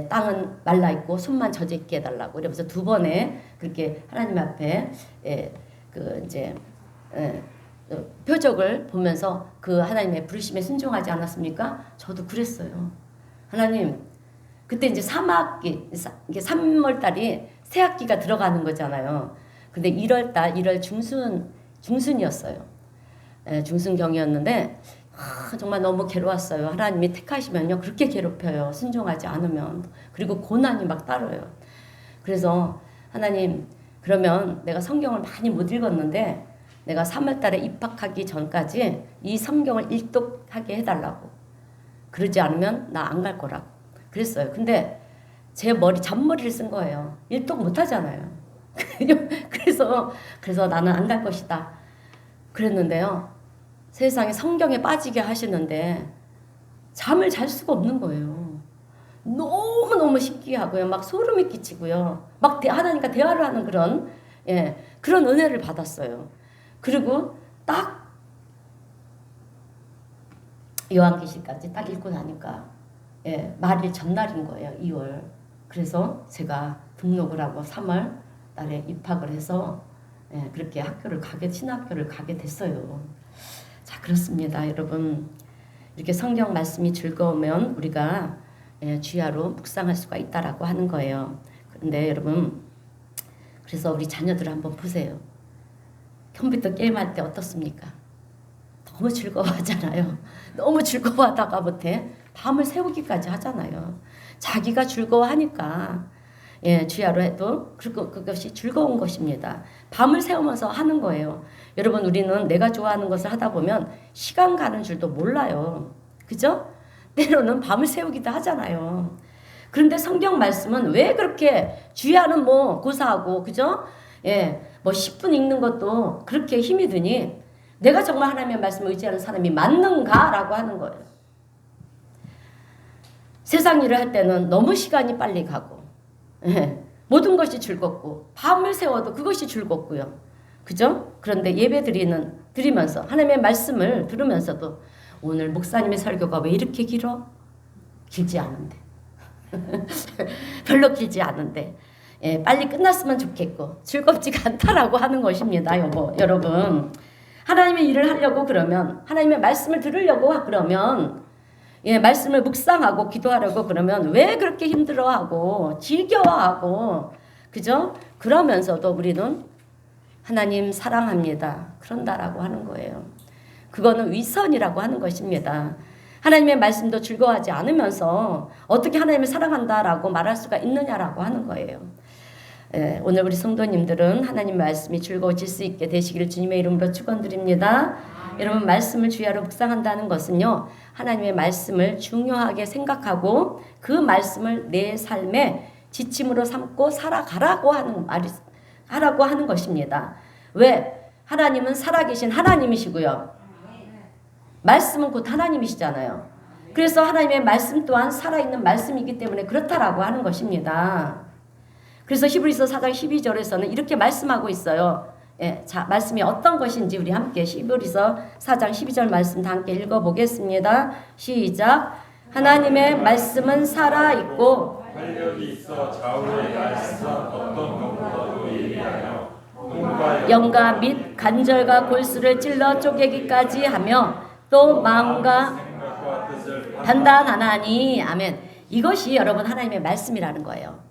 땅은 말라 있고 손만 젖어 있게 해달라고. 그러면서 두 번에 그렇게 하나님 앞에 그 이제 표적을 보면서 그 하나님의 부르심에 순종하지 않았습니까? 저도 그랬어요. 하나님, 그때 이제 3월달이 새학기가 들어가는 거잖아요. 근데 1월 중순이었어요. 중순경이었는데 정말 너무 괴로웠어요. 하나님이 택하시면요 그렇게 괴롭혀요. 순종하지 않으면. 그리고 고난이 막 따라요. 그래서 하나님, 그러면 내가 성경을 많이 못 읽었는데 내가 3월달에 입학하기 전까지 이 성경을 일독하게 해달라고. 그러지 않으면 나 안 갈 거라고 그랬어요. 근데 제 잔머리를 쓴 거예요. 일독 못 하잖아요. 그래서 나는 안 갈 것이다 그랬는데요, 세상에 성경에 빠지게 하시는데 잠을 잘 수가 없는 거예요. 너무너무 신기하고요. 막 소름이 끼치고요. 막 하나님과 대화를 하는 그런, 그런 은혜를 받았어요. 그리고 딱 요한계시까지 딱 읽고 나니까 말일 전날인 거예요. 2월. 그래서 제가 등록을 하고 3월 달에 입학을 해서 그렇게 신학교를 가게 됐어요. 자, 그렇습니다. 여러분, 이렇게 성경 말씀이 즐거우면 우리가 주야로 묵상할 수가 있다라고 하는 거예요. 그런데 여러분, 그래서 우리 자녀들을 한번 보세요. 컴퓨터 게임할 때 어떻습니까? 너무 즐거워하잖아요. 너무 즐거워하다가 못해 밤을 새우기까지 하잖아요. 자기가 즐거워하니까 주야로 해도 그것이 즐거운 것입니다. 밤을 새우면서 하는 거예요. 여러분, 우리는 내가 좋아하는 것을 하다 보면 시간 가는 줄도 몰라요. 그죠? 때로는 밤을 새우기도 하잖아요. 그런데 성경 말씀은 왜 그렇게 주야는 뭐 고사하고 그죠? 뭐 10분 읽는 것도 그렇게 힘이 드니 내가 정말 하나님의 말씀을 의지하는 사람이 맞는가라고 하는 거예요. 세상 일을 할 때는 너무 시간이 빨리 가고 모든 것이 즐겁고 밤을 새워도 그것이 즐겁고요. 그죠? 그런데 예배 드리면서 하나님의 말씀을 들으면서도 오늘 목사님의 설교가 왜 이렇게 길어? 길지 않은데. 별로 길지 않은데. 빨리 끝났으면 좋겠고 즐겁지가 않다라고 하는 것입니다. 여러분. 하나님의 일을 하려고 그러면 하나님의 말씀을 들으려고 그러면 말씀을 묵상하고 기도하려고 그러면 왜 그렇게 힘들어하고 지겨워하고 그죠? 그러면서도 우리는 하나님 사랑합니다. 그런다라고 하는 거예요. 그거는 위선이라고 하는 것입니다. 하나님의 말씀도 즐거워하지 않으면서 어떻게 하나님을 사랑한다라고 말할 수가 있느냐라고 하는 거예요. 오늘 우리 성도님들은 하나님 말씀이 즐거워질 수 있게 되시기를 주님의 이름으로 축원드립니다. 여러분, 말씀을 주야로 묵상한다는 것은요, 하나님의 말씀을 중요하게 생각하고 그 말씀을 내 삶의 지침으로 삼고 살아가라고 하는 것입니다. 왜? 하나님은 살아계신 하나님이시고요. 말씀은 곧 하나님이시잖아요. 그래서 하나님의 말씀 또한 살아있는 말씀이기 때문에 그렇다라고 하는 것입니다. 그래서 히브리서 4장 12절에서는 이렇게 말씀하고 있어요. 자, 말씀이 어떤 것인지 우리 함께 히브리서 4장 12절 말씀 다 함께 읽어보겠습니다. 시작. 하나님의 말씀은 살아있고 활력이 있어 좌우에 날서 어떤 것보다도 예리하여 영과 및 간절과 골수를 찔러 쪼개기까지 하며 또 마음과 생각과 뜻을 판단하나니. 아멘. 이것이 여러분 하나님의 말씀이라는 거예요.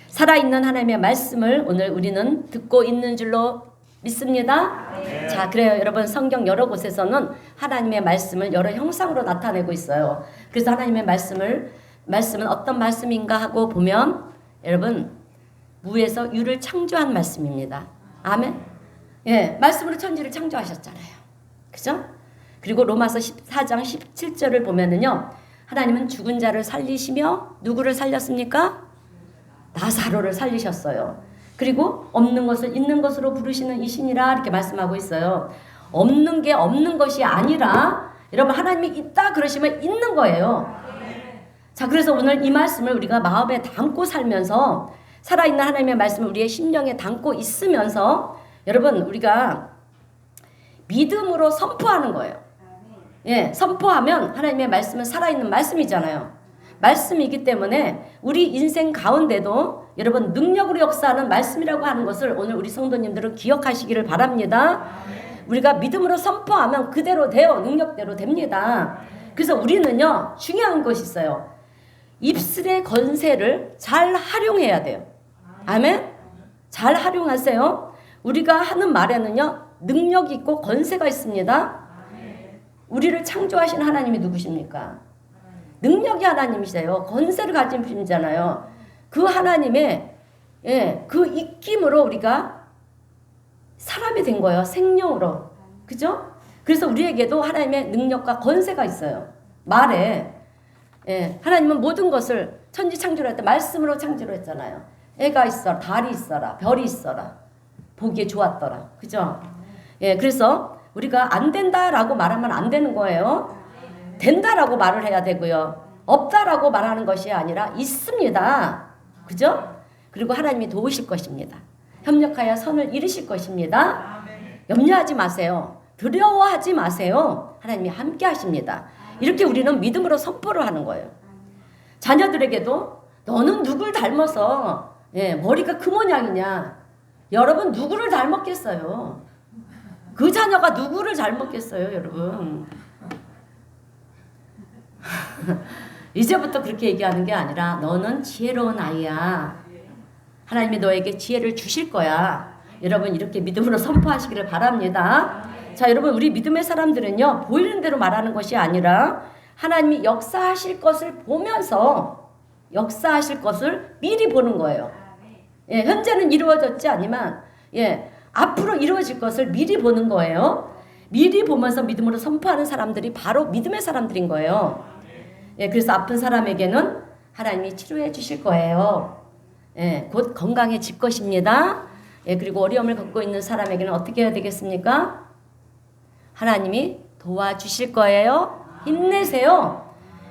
살아있는 하나님의 말씀을 오늘 우리는 듣고 있는 줄로 믿습니다. 네. 자, 그래요. 여러분, 성경 여러 곳에서는 하나님의 말씀을 여러 형상으로 나타내고 있어요. 그래서 하나님의 말씀은 어떤 말씀인가 하고 보면 여러분, 무에서 유를 창조한 말씀입니다. 아멘. 말씀으로 천지를 창조하셨잖아요. 그죠? 그리고 로마서 14장 17절을 보면은요, 하나님은 죽은 자를 살리시며 누구를 살렸습니까? 나사로를 살리셨어요. 그리고 없는 것을 있는 것으로 부르시는 이신이라 이렇게 말씀하고 있어요. 없는 게 없는 것이 아니라 여러분, 하나님이 있다 그러시면 있는 거예요. 자, 그래서 오늘 이 말씀을 우리가 마음에 담고 살면서 살아있는 하나님의 말씀을 우리의 심령에 담고 있으면서 여러분, 우리가 믿음으로 선포하는 거예요. 선포하면 하나님의 말씀은 살아있는 말씀이잖아요. 말씀이기 때문에 우리 인생 가운데도 여러분 능력으로 역사하는 말씀이라고 하는 것을 오늘 우리 성도님들은 기억하시기를 바랍니다. 우리가 믿음으로 선포하면 그대로 돼요. 능력대로 됩니다. 그래서 우리는요, 중요한 것이 있어요. 입술의 권세를 잘 활용해야 돼요. 아멘? 잘 활용하세요. 우리가 하는 말에는요, 능력이 있고 권세가 있습니다. 우리를 창조하신 하나님이 누구십니까? 능력이 하나님이세요. 권세를 가진 분이잖아요. 그 하나님의 그 입김으로 우리가 사람이 된 거예요. 생명으로. 그죠? 그래서 우리에게도 하나님의 능력과 권세가 있어요. 말에. 하나님은 모든 것을 천지 창조를 할 때 말씀으로 창조를 했잖아요. 애가 있어라, 달이 있어라, 별이 있어라, 보기에 좋았더라. 그죠? 그래서 우리가 안 된다라고 말하면 안 되는 거예요. 된다라고 말을 해야 되고요. 없다라고 말하는 것이 아니라 있습니다. 그죠? 그리고 하나님이 도우실 것입니다. 협력하여 선을 이루실 것입니다. 염려하지 마세요. 두려워하지 마세요. 하나님이 함께 하십니다. 이렇게 우리는 믿음으로 선포를 하는 거예요. 자녀들에게도 너는 누굴 닮아서 머리가 그 모양이냐. 여러분 누구를 닮았겠어요? 그 자녀가 누구를 닮았겠어요, 여러분? 이제부터 그렇게 얘기하는 게 아니라 너는 지혜로운 아이야. 하나님이 너에게 지혜를 주실 거야. 여러분 이렇게 믿음으로 선포하시기를 바랍니다. 자, 여러분 우리 믿음의 사람들은요. 보이는 대로 말하는 것이 아니라 하나님이 역사하실 것을 보면서 역사하실 것을 미리 보는 거예요. 현재는 이루어졌지 않지만 앞으로 이루어질 것을 미리 보는 거예요. 미리 보면서 믿음으로 선포하는 사람들이 바로 믿음의 사람들인 거예요. 그래서 아픈 사람에게는 하나님이 치료해 주실 거예요. 곧 건강해질 것입니다. 그리고 어려움을 겪고 있는 사람에게는 어떻게 해야 되겠습니까? 하나님이 도와주실 거예요. 힘내세요.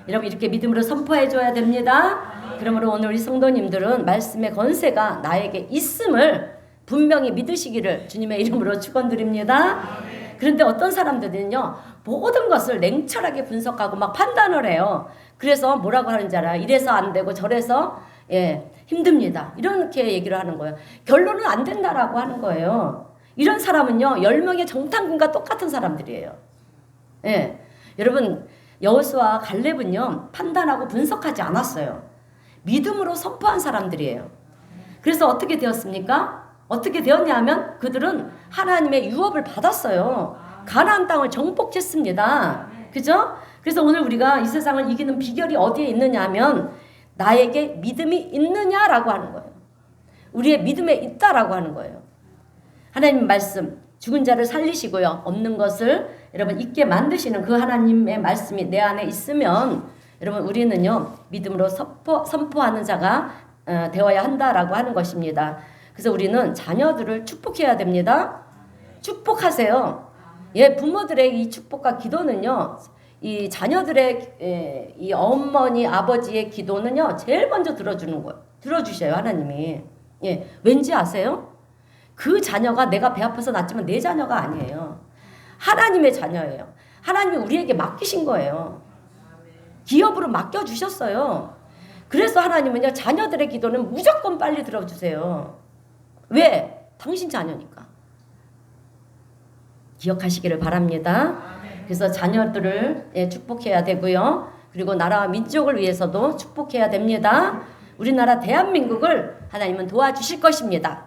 여러분 이렇게 믿음으로 선포해 줘야 됩니다. 그러므로 오늘 우리 성도님들은 말씀의 권세가 나에게 있음을 분명히 믿으시기를 주님의 이름으로 축원드립니다. 그런데 어떤 사람들은요. 모든 것을 냉철하게 분석하고 막 판단을 해요. 그래서 뭐라고 하는지 알아요? 이래서 안 되고 저래서 힘듭니다. 이렇게 얘기를 하는 거예요. 결론은 안 된다라고 하는 거예요. 이런 사람은요. 10명의 정탐꾼과 똑같은 사람들이에요. 여러분 여호수아와 갈렙은요. 판단하고 분석하지 않았어요. 믿음으로 선포한 사람들이에요. 그래서 어떻게 되었습니까? 어떻게 되었냐 하면 그들은 하나님의 유업을 받았어요. 가나안 땅을 정복했습니다. 그죠? 그래서 오늘 우리가 이 세상을 이기는 비결이 어디에 있느냐 하면 나에게 믿음이 있느냐라고 하는 거예요. 우리의 믿음에 있다라고 하는 거예요. 하나님 말씀, 죽은 자를 살리시고요. 없는 것을 여러분 있게 만드시는 그 하나님의 말씀이 내 안에 있으면 여러분 우리는요. 믿음으로 선포하는 자가 되어야 한다라고 하는 것입니다. 그래서 우리는 자녀들을 축복해야 됩니다. 축복하세요. 부모들의 이 축복과 기도는요. 이 자녀들의 이 어머니 아버지의 기도는요. 제일 먼저 들어주는 거예요. 들어주셔요. 하나님이. 왠지 아세요? 그 자녀가 내가 배 아파서 낳지만 내 자녀가 아니에요. 하나님의 자녀예요. 하나님이 우리에게 맡기신 거예요. 기업으로 맡겨주셨어요. 그래서 하나님은요. 자녀들의 기도는 무조건 빨리 들어주세요. 왜? 당신 자녀니까. 기억하시기를 바랍니다. 그래서 자녀들을 축복해야 되고요. 그리고 나라와 민족을 위해서도 축복해야 됩니다. 우리나라 대한민국을 하나님은 도와주실 것입니다.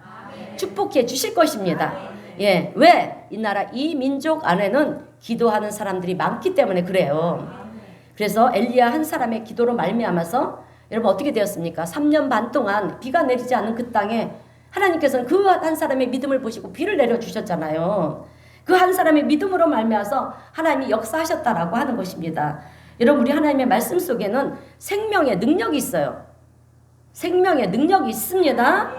축복해 주실 것입니다. 왜? 이 나라 이 민족 안에는 기도하는 사람들이 많기 때문에 그래요. 그래서 엘리야 한 사람의 기도로 말미암아서 여러분 어떻게 되었습니까? 3년 반 동안 비가 내리지 않는 그 땅에 하나님께서는 그 한 사람의 믿음을 보시고 비를 내려주셨잖아요. 그 한 사람의 믿음으로 말미암아서 하나님이 역사하셨다라고 하는 것입니다. 여러분 우리 하나님의 말씀 속에는 생명의 능력이 있어요. 생명의 능력이 있습니다.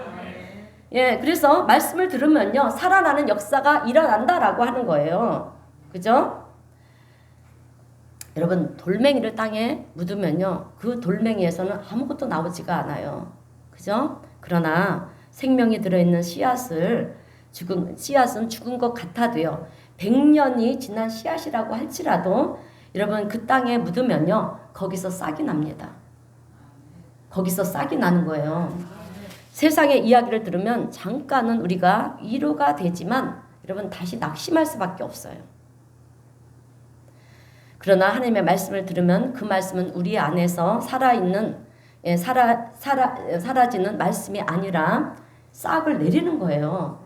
그래서 말씀을 들으면요. 살아나는 역사가 일어난다라고 하는 거예요. 그죠? 여러분 돌멩이를 땅에 묻으면요. 그 돌멩이에서는 아무것도 나오지가 않아요. 그죠? 그러나 생명이 들어있는 씨앗은 죽은 것 같아도요. 100년이 지난 씨앗이라고 할지라도 여러분 그 땅에 묻으면요. 거기서 싹이 납니다. 거기서 싹이 나는 거예요. 세상의 이야기를 들으면 잠깐은 우리가 위로가 되지만 여러분 다시 낙심할 수밖에 없어요. 그러나 하나님의 말씀을 들으면 그 말씀은 우리 안에서 살아있는 사라지는 말씀이 아니라 싹을 내리는 거예요.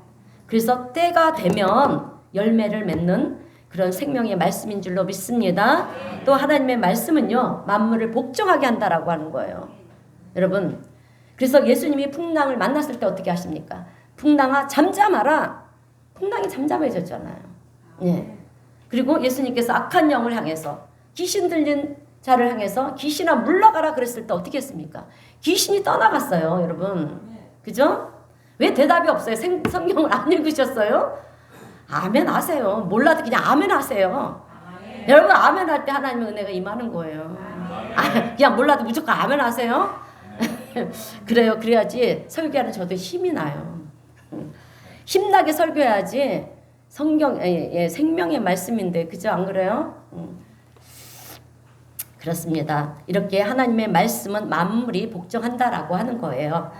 그래서 때가 되면 열매를 맺는 그런 생명의 말씀인 줄로 믿습니다. 또 하나님의 말씀은요. 만물을 복종하게 한다라고 하는 거예요. 여러분 그래서 예수님이 풍랑을 만났을 때 어떻게 하십니까? 풍랑아 잠잠하라. 풍랑이 잠잠해졌잖아요. 그리고 예수님께서 악한 영을 향해서 귀신 들린 자를 향해서 귀신아 물러가라 그랬을 때 어떻게 했습니까? 귀신이 떠나갔어요. 여러분. 그죠? 왜 대답이 없어요? 성경을 안 읽으셨어요? 아멘 하세요. 몰라도 그냥 아멘 하세요. 여러분 아멘 할 때 하나님의 은혜가 임하는 거예요. 그냥 몰라도 무조건 아멘 하세요. 그래요. 그래야지 설교하는 저도 힘이 나요. 힘나게 설교해야지 성경 생명의 말씀인데 그죠? 안 그래요? 그렇습니다. 이렇게 하나님의 말씀은 만물이 복종한다라고 하는 거예요.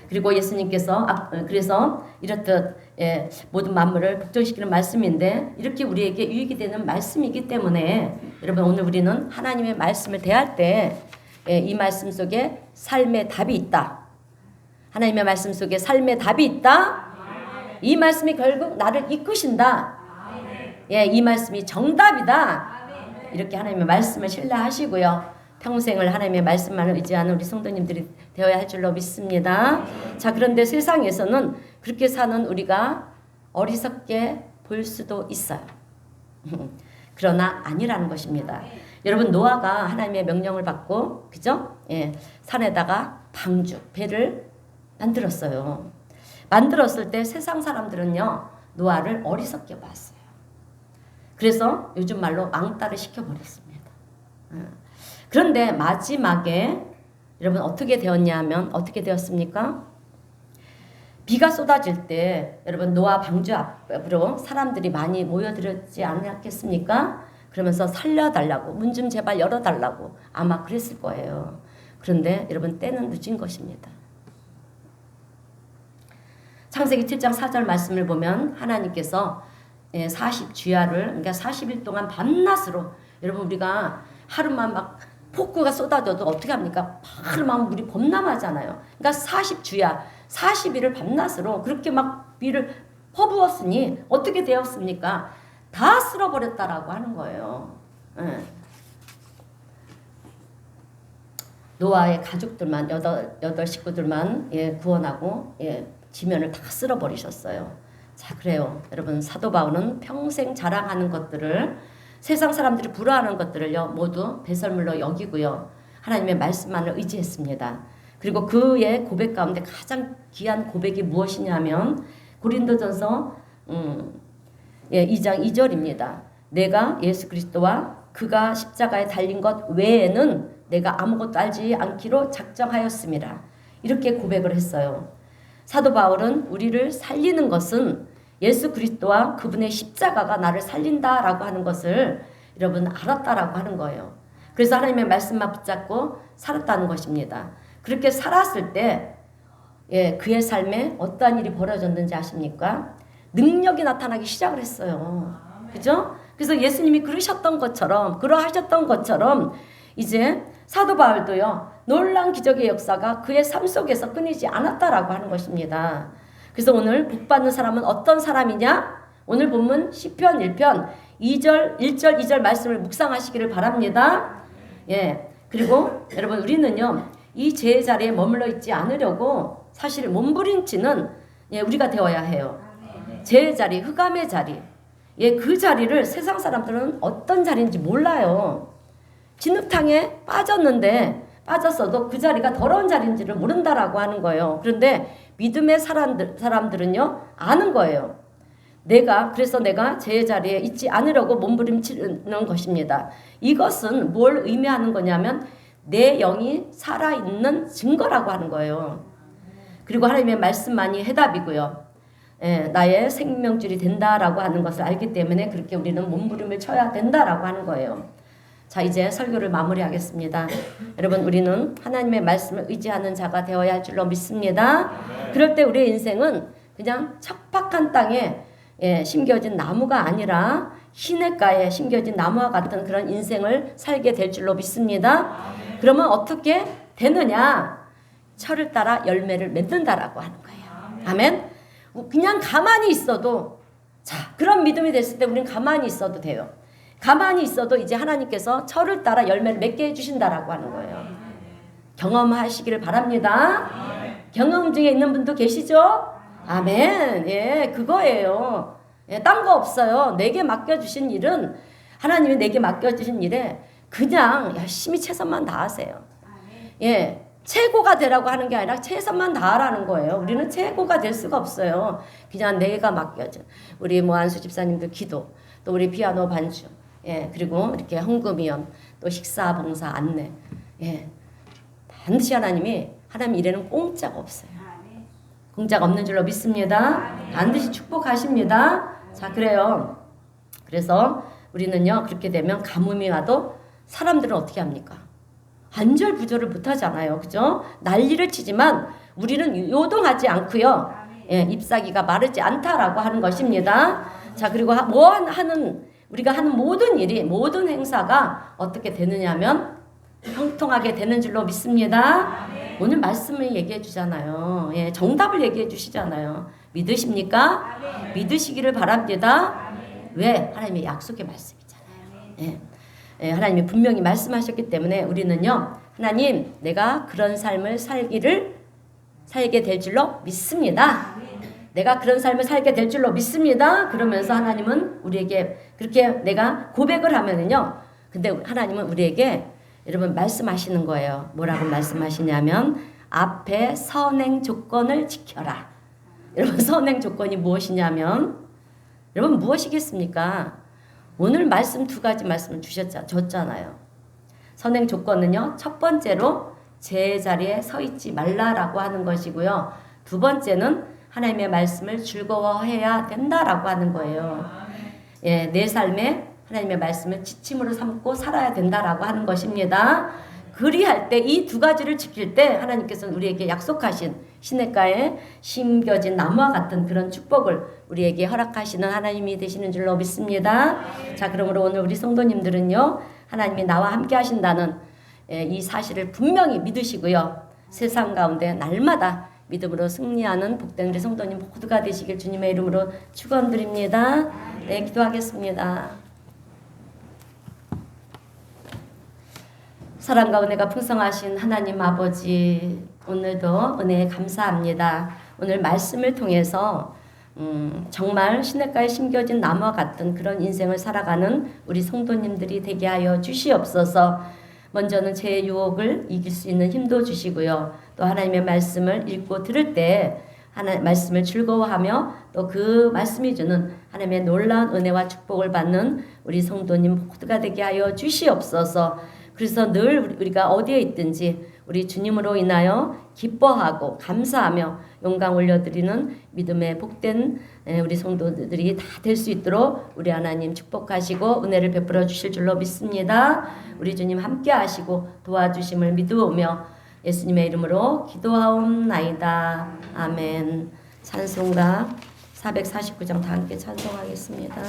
그리고 예수님께서 그래서 이렇듯 모든 만물을 복종시키는 말씀인데 이렇게 우리에게 유익이 되는 말씀이기 때문에 여러분 오늘 우리는 하나님의 말씀을 대할 때 이 말씀 속에 삶의 답이 있다. 하나님의 말씀 속에 삶의 답이 있다. 이 말씀이 결국 나를 이끄신다. 이 말씀이 정답이다. 이렇게 하나님의 말씀을 신뢰하시고요. 평생을 하나님의 말씀만을 의지하는 우리 성도님들이 되어야 할 줄로 믿습니다. 자, 그런데 세상에서는 그렇게 사는 우리가 어리석게 보일 수도 있어요. 그러나 아니라는 것입니다. 여러분 노아가 하나님의 명령을 받고 그죠? 산에다가 방주, 배를 만들었어요. 만들었을 때 세상 사람들은요 노아를 어리석게 봤어요. 그래서 요즘 말로 왕따를 시켜버렸습니다. 그런데 마지막에 여러분 어떻게 되었냐 하면 어떻게 되었습니까? 비가 쏟아질 때 여러분 노아 방주 앞으로 사람들이 많이 모여들었지 않았겠습니까? 그러면서 살려달라고 문 좀 제발 열어달라고 아마 그랬을 거예요. 그런데 여러분 때는 늦은 것입니다. 창세기 7장 4절 말씀을 보면 하나님께서 40주야를 그러니까 40일 동안 밤낮으로 여러분 우리가 하루만 막 폭우가 쏟아져도 어떻게 합니까? 하루만 우리 범람하잖아요. 그러니까 40주야 40일을 밤낮으로 그렇게 막 비를 퍼부었으니 어떻게 되었습니까? 다 쓸어버렸다라고 하는 거예요. 노아의 가족들만 여덟 식구들만 구원하고 지면을 다 쓸어버리셨어요. 자, 그래요. 여러분 사도 바울은 평생 자랑하는 것들을 세상 사람들이 부러워하는 것들을요 모두 배설물로 여기고요. 하나님의 말씀만을 의지했습니다. 그리고 그의 고백 가운데 가장 귀한 고백이 무엇이냐면 고린도전서 2장 2절입니다. 내가 예수 그리스도와 그가 십자가에 달린 것 외에는 내가 아무것도 알지 않기로 작정하였습니다. 이렇게 고백을 했어요. 사도 바울은 우리를 살리는 것은 예수 그리스도와 그분의 십자가가 나를 살린다라고 하는 것을 여러분 알았다라고 하는 거예요. 그래서 하나님의 말씀만 붙잡고 살았다는 것입니다. 그렇게 살았을 때 그의 삶에 어떠한 일이 벌어졌는지 아십니까? 능력이 나타나기 시작을 했어요. 그죠? 그래서 예수님이 그러하셨던 것처럼 이제 사도 바울도요. 놀라운 기적의 역사가 그의 삶 속에서 끊이지 않았다라고 하는 것입니다. 그래서 오늘 복받는 사람은 어떤 사람이냐? 오늘 본문 시편 1편 1절 2절 말씀을 묵상하시기를 바랍니다. 그리고 여러분 우리는요. 이 죄의 자리에 머물러 있지 않으려고 사실 몸부림치는 우리가 되어야 해요. 죄의 자리, 흑암의 자리. 그 자리를 세상 사람들은 어떤 자리인지 몰라요. 진흙탕에 빠졌어도 그 자리가 더러운 자리인지를 모른다라고 하는 거예요. 그런데 믿음의 사람들은요 아는 거예요. 그래서 내가 제 자리에 있지 않으려고 몸부림치는 것입니다. 이것은 뭘 의미하는 거냐면 내 영이 살아있는 증거라고 하는 거예요. 그리고 하나님의 말씀만이 해답이고요. 나의 생명줄이 된다라고 하는 것을 알기 때문에 그렇게 우리는 몸부림을 쳐야 된다라고 하는 거예요. 자, 이제 설교를 마무리하겠습니다. 여러분 우리는 하나님의 말씀을 의지하는 자가 되어야 할 줄로 믿습니다. 그럴 때 우리의 인생은 그냥 척박한 땅에 심겨진 나무가 아니라 시냇가에 심겨진 나무와 같은 그런 인생을 살게 될 줄로 믿습니다. 그러면 어떻게 되느냐? 철을 따라 열매를 맺는다라고 하는 거예요. 아멘. 그냥 가만히 있어도 그런 믿음이 됐을 때 우리는 가만히 있어도 돼요. 가만히 있어도 이제 하나님께서 철을 따라 열매를 맺게 해주신다라고 하는 거예요. 경험하시기를 바랍니다. 경험 중에 있는 분도 계시죠? 아멘. 그거예요. 딴 거 없어요. 내게 맡겨주신 일은 하나님이 내게 맡겨주신 일에 그냥 열심히 최선만 다하세요. 최고가 되라고 하는 게 아니라 최선만 다하라는 거예요. 우리는 최고가 될 수가 없어요. 그냥 내가 맡겨준 우리 안수 집사님도 기도, 또 우리 피아노 반주, 그리고 이렇게 헌금위원, 또 식사 봉사 안내, 예, 반드시 하나님 일에는 공짜가 없어요. 공짜가 없는 줄로 믿습니다. 반드시 축복하십니다. 자, 그래요. 그래서 우리는요, 그렇게 되면 가뭄이 와도 사람들은 어떻게 합니까? 안절부절을 못하잖아요. 그죠? 난리를 치지만 우리는 요동하지 않고요. 예, 잎사귀가 마르지 않다라고 하는 것입니다. 자, 그리고 우리가 하는 모든 일이, 모든 행사가 어떻게 되느냐면 형통하게 되는 줄로 믿습니다. 오늘 말씀을 얘기해 주잖아요. 예, 정답을 얘기해 주시잖아요. 믿으십니까? 믿으시기를 바랍니다. 왜? 하나님의 약속의 말씀이잖아요. 예. 예, 하나님이 분명히 말씀하셨기 때문에 우리는요, 하나님, 내가 그런 삶을 살게 될 줄로 믿습니다. 내가 그런 삶을 살게 될 줄로 믿습니다. 그러면서 하나님은 우리에게 그렇게 내가 고백을 하면은요, 근데 하나님은 우리에게 여러분 말씀하시는 거예요. 뭐라고 말씀하시냐면 앞에 선행 조건을 지켜라. 여러분 선행 조건이 무엇이냐면 여러분 무엇이겠습니까? 오늘 말씀 두 가지 말씀을 줬잖아요. 선행 조건은요. 첫 번째로 제자리에 서 있지 말라라고 하는 것이고요. 두 번째는 하나님의 말씀을 즐거워해야 된다라고 하는 거예요. 예, 내 삶에 하나님의 말씀을 지침으로 삼고 살아야 된다라고 하는 것입니다. 그리할 때 이 두 가지를 지킬 때 하나님께서는 우리에게 약속하신 시냇가에 심겨진 나무와 같은 그런 축복을 우리에게 허락하시는 하나님이 되시는 줄로 믿습니다. 자, 그러므로 오늘 우리 성도님들은요, 하나님이 나와 함께 하신다는 이 사실을 분명히 믿으시고요. 세상 가운데 날마다 믿음으로 승리하는 복된 우리 성도님 모두가 되시길 주님의 이름으로 축원드립니다. 네, 기도하겠습니다. 사랑과 은혜가 풍성하신 하나님 아버지, 오늘도 은혜에 감사합니다. 오늘 말씀을 통해서 정말 시냇가에 심겨진 나무와 같은 그런 인생을 살아가는 우리 성도님들이 되게 하여 주시옵소서. 먼저는 제 유혹을 이길 수 있는 힘도 주시고요. 또 하나님의 말씀을 읽고 들을 때 하나님의 말씀을 즐거워하며 또 그 말씀이 주는 하나님의 놀라운 은혜와 축복을 받는 우리 성도님 모두가 되게 하여 주시옵소서. 그래서 늘 우리가 어디에 있든지 우리 주님으로 인하여 기뻐하고 감사하며 영광 올려드리는 믿음의 복된 우리 성도들이 다 될 수 있도록 우리 하나님 축복하시고 은혜를 베풀어 주실 줄로 믿습니다. 우리 주님 함께 하시고 도와주심을 믿으며 예수님의 이름으로 기도하옵나이다. 아멘. 찬송가 449장 다 함께 찬송하겠습니다.